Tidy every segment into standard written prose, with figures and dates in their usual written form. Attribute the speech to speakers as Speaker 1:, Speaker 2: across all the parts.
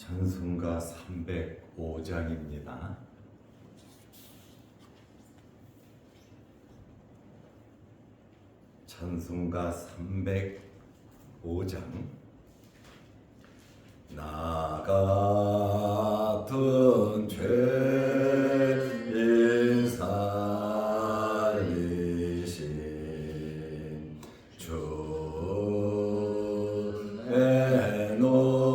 Speaker 1: 찬송가 305장입니다. 찬송가 305장. 나 같은 죄인 살리신 주의 놀라운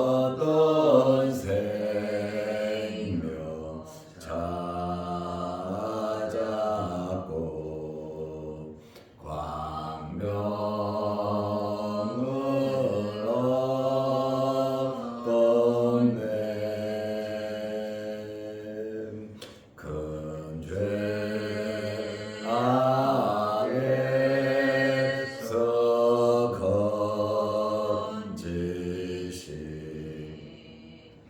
Speaker 1: 잃었던 생명 찾았고 광명을 얻었네. 큰 죄 아래서 건지신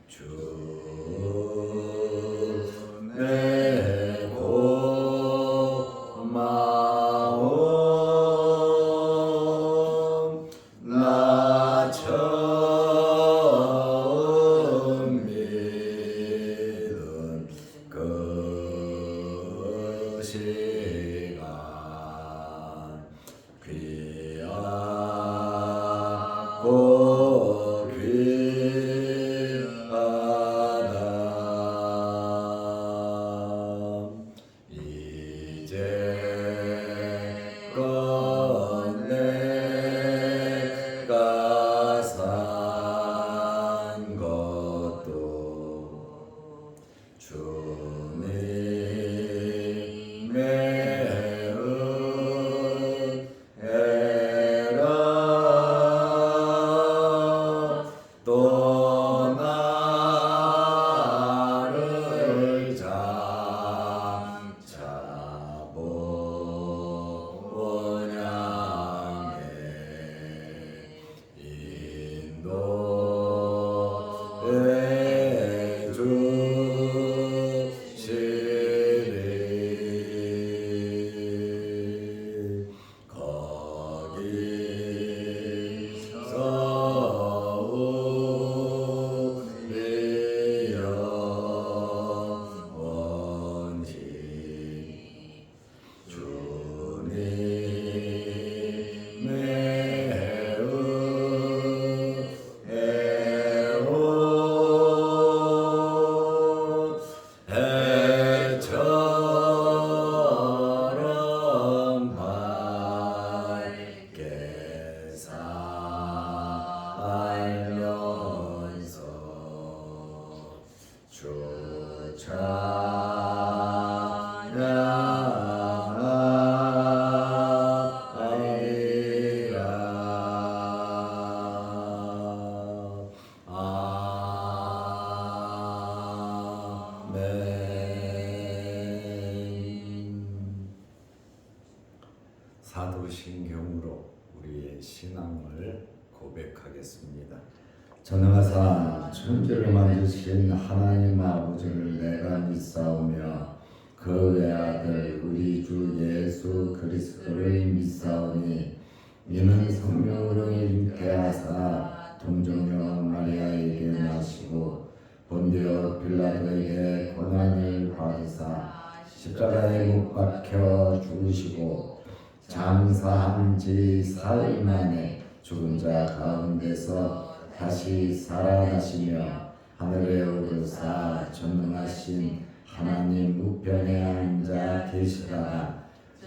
Speaker 1: 주 내 고마움 나 처음 믿은 그 시간 귀하고 귀하다. 이제껏 내가 산 것도 주님의 은혜라. 또 나를 장차 본향에 인도해 주시리. 거기서 우리 영원히 주님의 은혜로 해처럼 밝게 살면서 주 찬양하리라. 아멘. 사도신경으로 우리의 신앙을 고백하겠습니다. 전능하사 천지를 만드신 하나님 아버지를 내가 믿사오며 그 외아들 우리 주 예수 그리스도를 믿사오니 이는 성령으로 잉태하사 동정녀 마리아에게 나시고 본디오 빌라도에게 고난을 받으사 십자가에 못 박혀 죽으시고 장사한 지 사흘 만에 죽은 자 가운데서 다시 살아나시며 하늘에 오르사 전능하신 하나님 우편에 앉아 계시다가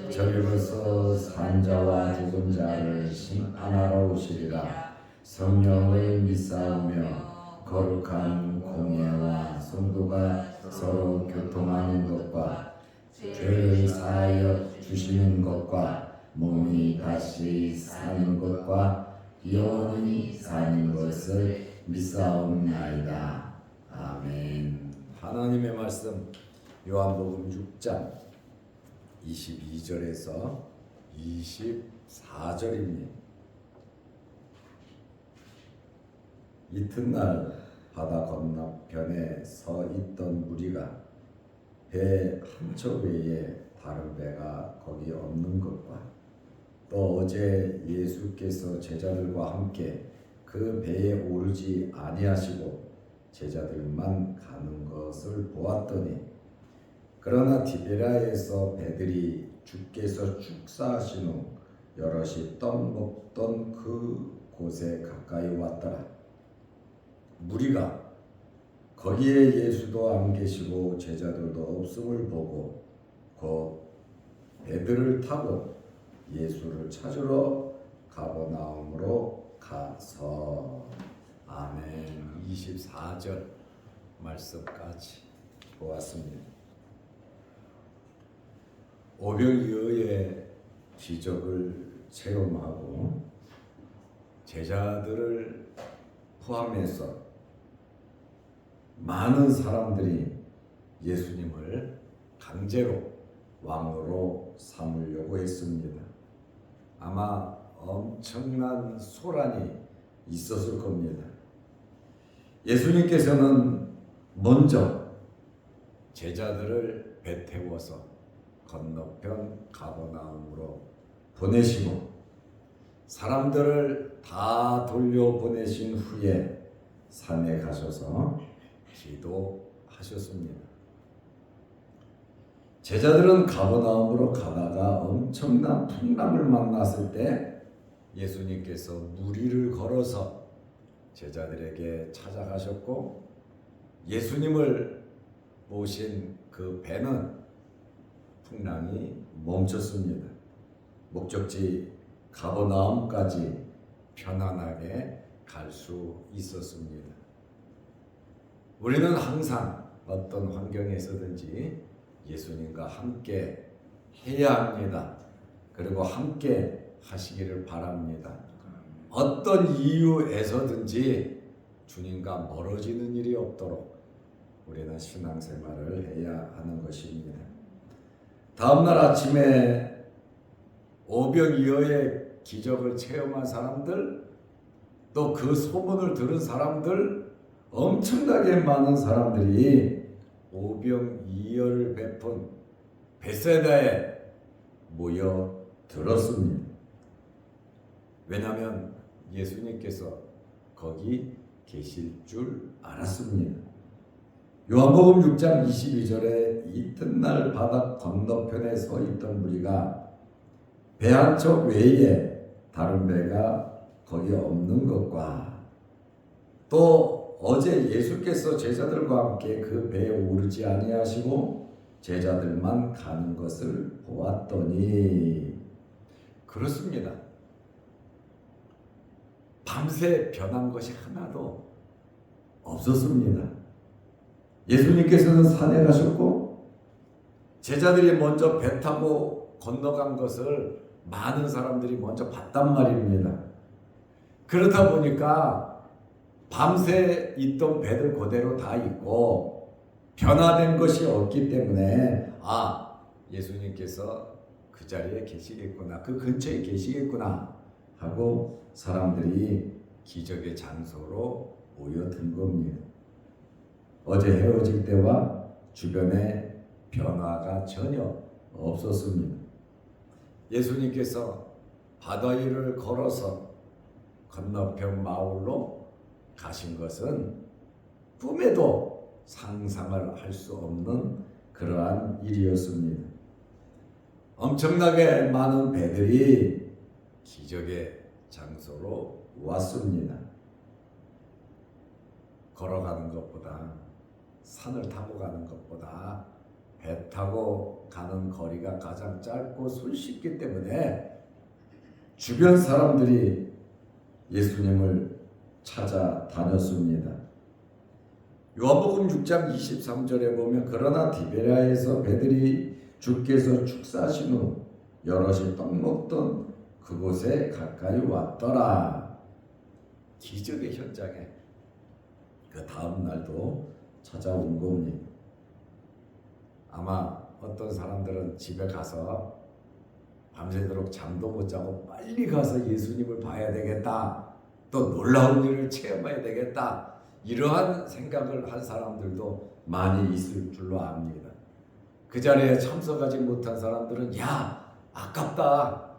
Speaker 1: 저리로서 산 자와 죽은 자를 심판하러 오시리라. 성령을 믿사오며 거룩한 공예와 성도가 서로 교통하는 것과 죄를 사하여 주시는 것과 몸이 다시 사는 것과 영원히 사는 것을 믿사옵나이다. 아멘. 하나님의 말씀 요한복음 6장 22절에서 24절입니다. 이튿날 바다 건너편에 서 있던 무리가 배 한 척 외에 다른 배가 거기 없는 것과 또 어제 예수께서 제자들과 함께 그 배에 오르지 아니하시고 제자들만 가는 것을 보았더니 그러나 디베라에서 배들이 주께서 축사하신 후 여럿이 떡 먹던 그 곳에 가까이 왔더라. 무리가 거기에 예수도 안 계시고 제자들도 없음을 보고 곧 배들을 타고 예수를 찾으러 가버나움으로 가서 아멘. 24절 말씀까지 보았습니다. 오병이어의 기적을 체험하고 제자들을 포함해서 많은 사람들이 예수님을 강제로 왕으로 삼으려고 했습니다. 아마 엄청난 소란이 있었을 겁니다. 예수님께서는 먼저 제자들을 배 태워서 건너편 가버나움으로 보내시고 사람들을 다 돌려보내신 후에 산에 가셔서 기도하셨습니다. 제자들은 가버나움으로 가다가 엄청난 풍랑을 만났을 때 예수님께서 무리를 걸어서 제자들에게 찾아가셨고 예수님을 모신 그 배는 풍랑이 멈췄습니다. 목적지 가버나움까지 편안하게 갈 수 있었습니다. 우리는 항상 어떤 환경에서든지 예수님과 함께 해야 합니다. 그리고 함께 하시기를 바랍니다. 어떤 이유에서든지 주님과 멀어지는 일이 없도록 우리는 신앙생활을 해야 하는 것입니다. 다음날 아침에 오병이어의 기적을 체험한 사람들, 또 그 소문을 들은 사람들, 엄청나게 많은 사람들이 오병이어를 베푼 베세다에 모여들었습니다. 왜냐하면 예수님께서 거기 계실 줄 알았습니다. 요한복음 6장 22절에 이튿날 바다 건너편에 서 있던 무리가 배 한 척 외에 다른 배가 거기 없는 것과 또 어제 예수께서 제자들과 함께 그 배에 오르지 아니하시고 제자들만 가는 것을 보았더니 그렇습니다. 밤새 변한 것이 하나도 없었습니다. 예수님께서는 산에 가셨고 제자들이 먼저 배 타고 건너간 것을 많은 사람들이 먼저 봤단 말입니다. 그러다 보니까 밤새 있던 배들 그대로 다 있고 변화된 것이 없기 때문에 예수님께서 그 자리에 계시겠구나, 그 근처에 계시겠구나 하고 사람들이 기적의 장소로 모여든 겁니다. 어제 헤어질 때와 주변에 변화가 전혀 없었습니다. 예수님께서 바다 위를 걸어서 건너편 마을로 가신 것은 꿈에도 상상을 할 수 없는 그러한 일이었습니다. 엄청나게 많은 배들이 기적의 장소로 왔습니다. 걸어가는 것보다 산을 타고 가는 것보다 배 타고 가는 거리가 가장 짧고 손쉽기 때문에 주변 사람들이 예수님을 찾아다녔습니다. 요한복음 6장 23절에 보면 그러나 디베라에서 배들이 주께서 축사하신 후 여럿이 떡 먹던 그곳에 가까이 왔더라. 기적의 현장에 그 다음 날도 찾아온 겁니다. 아마 어떤 사람들은 집에 가서 밤새도록 잠도 못 자고 빨리 가서 예수님을 봐야 되겠다, 또 놀라운 일을 체험해야 되겠다, 이러한 생각을 한 사람들도 많이 있을 줄로 압니다. 그 자리에 참석하지 못한 사람들은 야, 아깝다.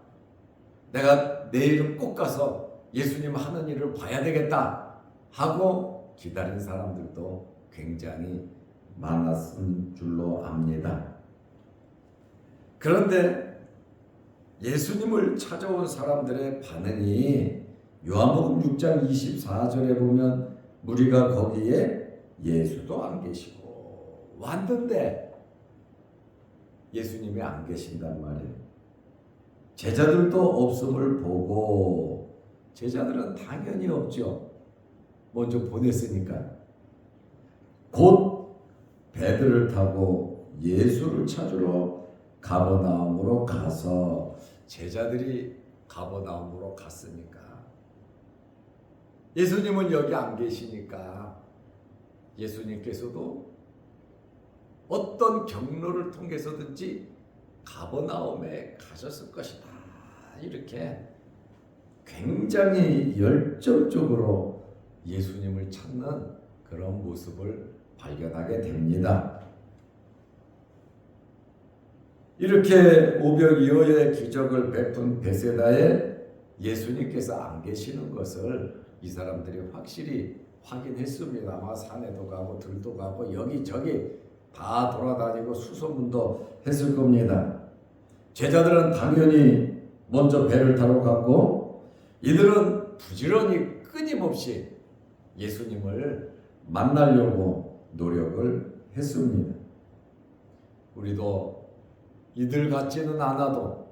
Speaker 1: 내가 내일은 꼭 가서 예수님 하는 일을 봐야 되겠다 하고 기다린 사람들도 굉장히 많았은 줄로 압니다. 그런데 예수님을 찾아온 사람들의 반응이 요한복음 6장 24절에 보면 무리가 거기에 예수도 안 계시고 왔는데 예수님이 안 계신단 말이에요. 제자들도 없음을 보고, 제자들은 당연히 없죠. 먼저 보냈으니까. 곧 배들을 타고 예수를 찾으러 가버나움으로 가서, 제자들이 가버나움으로 갔으니까, 예수님은 여기 안 계시니까 예수님께서도 어떤 경로를 통해서든지 가버나움에 가셨을 것이다. 이렇게 굉장히 열정적으로 예수님을 찾는 그런 모습을 발견하게 됩니다. 이렇게 오병이어의 기적을 베푼 베세다에 예수님께서 안 계시는 것을 이 사람들이 확실히 확인했습니다. 아마 산에도 가고 들도 가고 여기저기 다 돌아다니고 수소문도 했을 겁니다. 제자들은 당연히 먼저 배를 타러 갔고, 이들은 부지런히 끊임없이 예수님을 만나려고 노력을 했습니다. 우리도 이들 같지는 않아도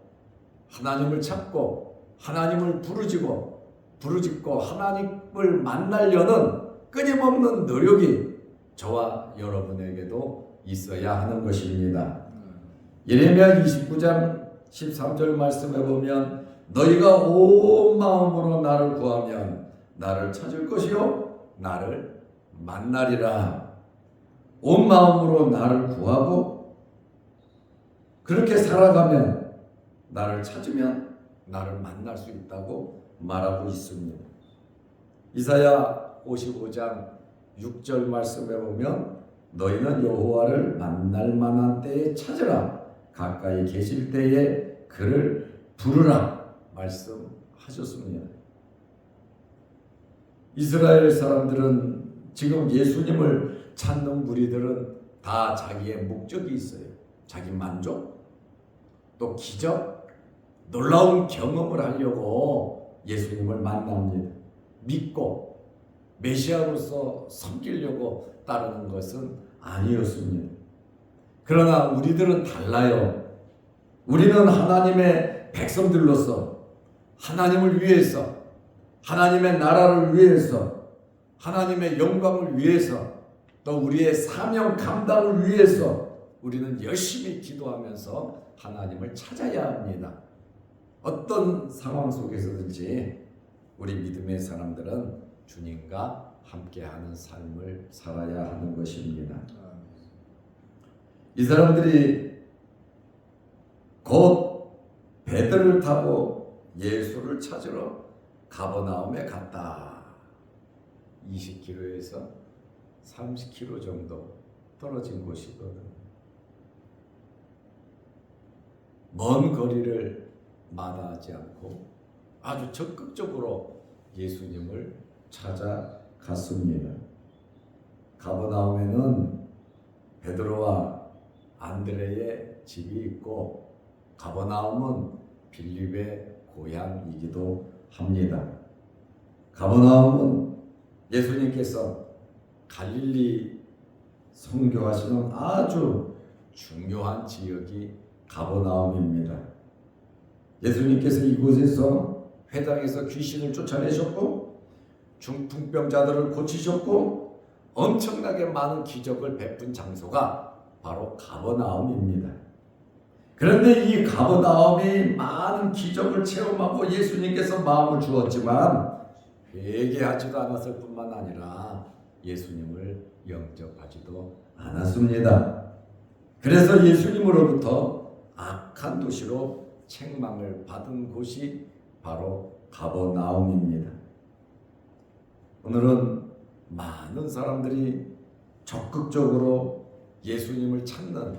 Speaker 1: 하나님을 찾고 하나님을 부르짖고 하나님을 만나려는 끊임없는 노력이 저와 여러분에게도 있어야 하는 것입니다. 예레미야 29장 13절 말씀에 보면 너희가 온 마음으로 나를 구하면 나를 찾을 것이요 나를 만나리라. 온 마음으로 나를 구하고 그렇게 살아가면, 나를 찾으면 나를 만날 수 있다고 말하고 있습니다. 이사야 55장 6절 말씀에 보면 너희는 여호와를 만날 만한 때에 찾으라. 가까이 계실 때에 그를 부르라 말씀하셨습니다. 이스라엘 사람들은 지금 예수님을 찾는 무리들은 다 자기의 목적이 있어요. 자기 만족, 또 기적, 놀라운 경험을 하려고 예수님을 만납니다. 믿고 메시아로서 섬기려고 따르는 것은 아니었습니다. 그러나 우리들은 달라요. 우리는 하나님의 백성들로서 하나님을 위해서, 하나님의 나라를 위해서, 하나님의 영광을 위해서, 또 우리의 사명 감당을 위해서 우리는 열심히 기도하면서 하나님을 찾아야 합니다. 어떤 상황 속에서든지 우리 믿음의 사람들은 주님과 함께하는 삶을 살아야 하는 것입니다. 이 사람들이 곧 배들을 타고 예수를 찾으러 가버나움에 갔다. 20km에서 30km 정도 떨어진 곳이거든. 먼 거리를 마다하지 않고 아주 적극적으로 예수님을 찾아갔습니다. 가버나움에는 베드로와 안드레의 집이 있고, 가버나움은 빌립의 고향이기도 합니다. 가버나움은 예수님께서 갈릴리 선교하시는 아주 중요한 지역이 가버나움입니다. 예수님께서 이곳에서 회당에서 귀신을 쫓아내셨고, 중풍병자들을 고치셨고, 엄청나게 많은 기적을 베푼 장소가 바로 가버나움입니다. 그런데 이 가버나움이 많은 기적을 체험하고 예수님께서 마음을 주었지만 회개하지도 않았을 뿐만 아니라 예수님을 영접하지도 않았습니다. 그래서 예수님으로부터 악한 도시로 책망을 받은 곳이 바로 가버나움입니다. 오늘은 많은 사람들이 적극적으로 예수님을 찾는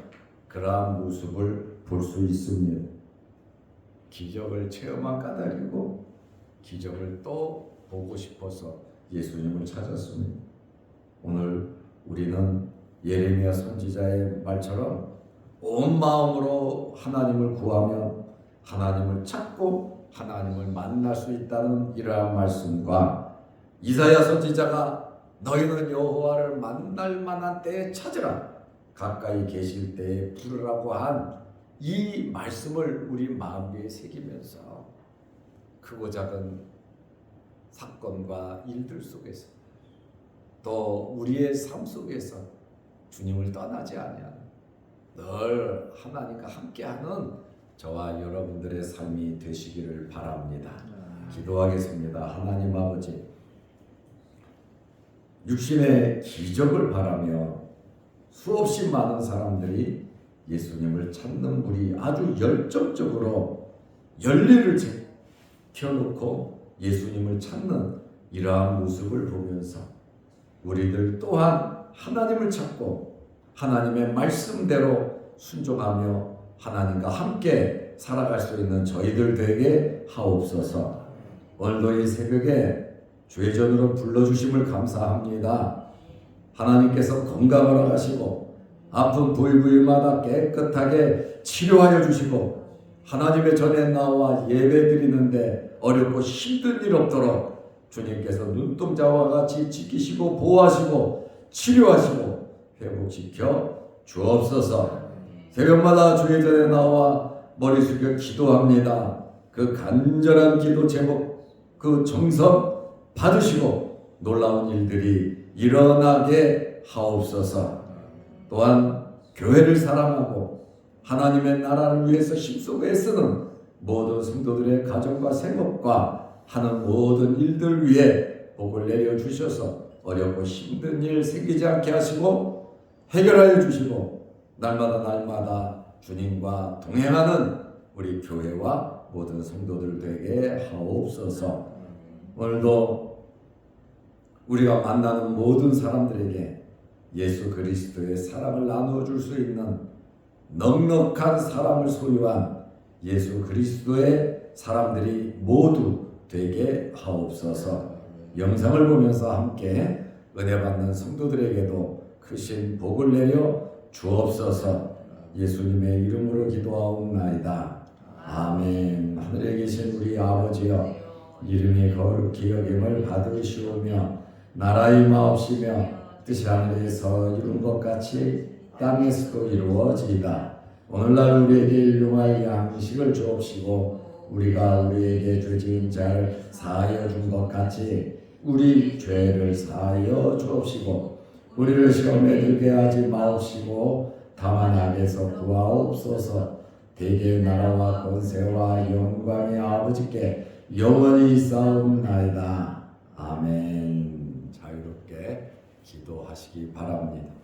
Speaker 1: 그러한 모습을 볼 수 있습니다. 기적을 체험한 까닭이고 기적을 또 보고 싶어서 예수님을 찾았습니다. 오늘 우리는 예레미야 선지자의 말처럼 온 마음으로 하나님을 구하며 하나님을 찾고 하나님을 만날 수 있다는 이러한 말씀과 이사야 선지자가 너희는 여호와를 만날 만한 때에 찾으라 가까이 계실 때에 부르라고 한 이 말씀을 우리 마음에 새기면서 크고 작은 사건과 일들 속에서 또 우리의 삶 속에서 주님을 떠나지 아니하는 늘 하나님과 함께하는 저와 여러분들의 삶이 되시기를 바랍니다. 기도하겠습니다. 하나님 아버지, 육신의 기적을 바라며 수없이 많은 사람들이 예수님을 찾는 불이 아주 열정적으로 열리를 켜놓고 예수님을 찾는 이러한 모습을 보면서 우리들 또한 하나님을 찾고 하나님의 말씀대로 순종하며 하나님과 함께 살아갈 수 있는 저희들 되게 하옵소서. 오늘도 이 새벽에 주의 전으로 불러주심을 감사합니다. 하나님께서 건강을 허가하시고 아픈 부위부위마다 깨끗하게 치료하여 주시고 하나님의 전에 나와 예배드리는데 어렵고 힘든 일 없도록 주님께서 눈동자와 같이 지키시고 보호하시고 치료하시고 회복시켜 주옵소서. 새벽마다 주의 전에 나와 머리 숙여 기도합니다. 그 간절한 기도 제목 그 정성 받으시고 놀라운 일들이 일어나게 하옵소서. 또한 교회를 사랑하고 하나님의 나라를 위해서 힘쓰고 애쓰는 모든 성도들의 가정과 생업과 하는 모든 일들 위해 복을 내려주셔서 어렵고 힘든 일 생기지 않게 하시고 해결하여 주시고 날마다 주님과 동행하는 우리 교회와 모든 성도들 되게 하옵소서. 오늘도 우리가 만나는 모든 사람들에게 예수 그리스도의 사랑을 나누어 줄 수 있는 넉넉한 사랑을 소유한 예수 그리스도의 사람들이 모두 되게 하옵소서. 영상을 보면서 함께 은혜 받는 성도들에게도 크신 복을 내려 주옵소서. 예수님의 이름으로 기도하옵나이다. 아멘. 하늘에 계신 우리 아버지여, 이름이 거룩히 여김을 받으시오며 나라 임하옵시며 뜻이 하늘에서 이룬 것 같이 땅에서도 이루어지이다. 오늘날 우리에게 일용할 양식을 주옵시고 우리가 우리에게 죄지은 자를 사하여 준 것 같이 우리 죄를 사하여 주옵시고 우리를 시험에 들게 하지 마옵시고 다만 악에서 구하옵소서. 대개의 나라와 권세와 영광의 아버지께 영원히 있사옵나이다. 아멘. 자유롭게 기도하시기 바랍니다.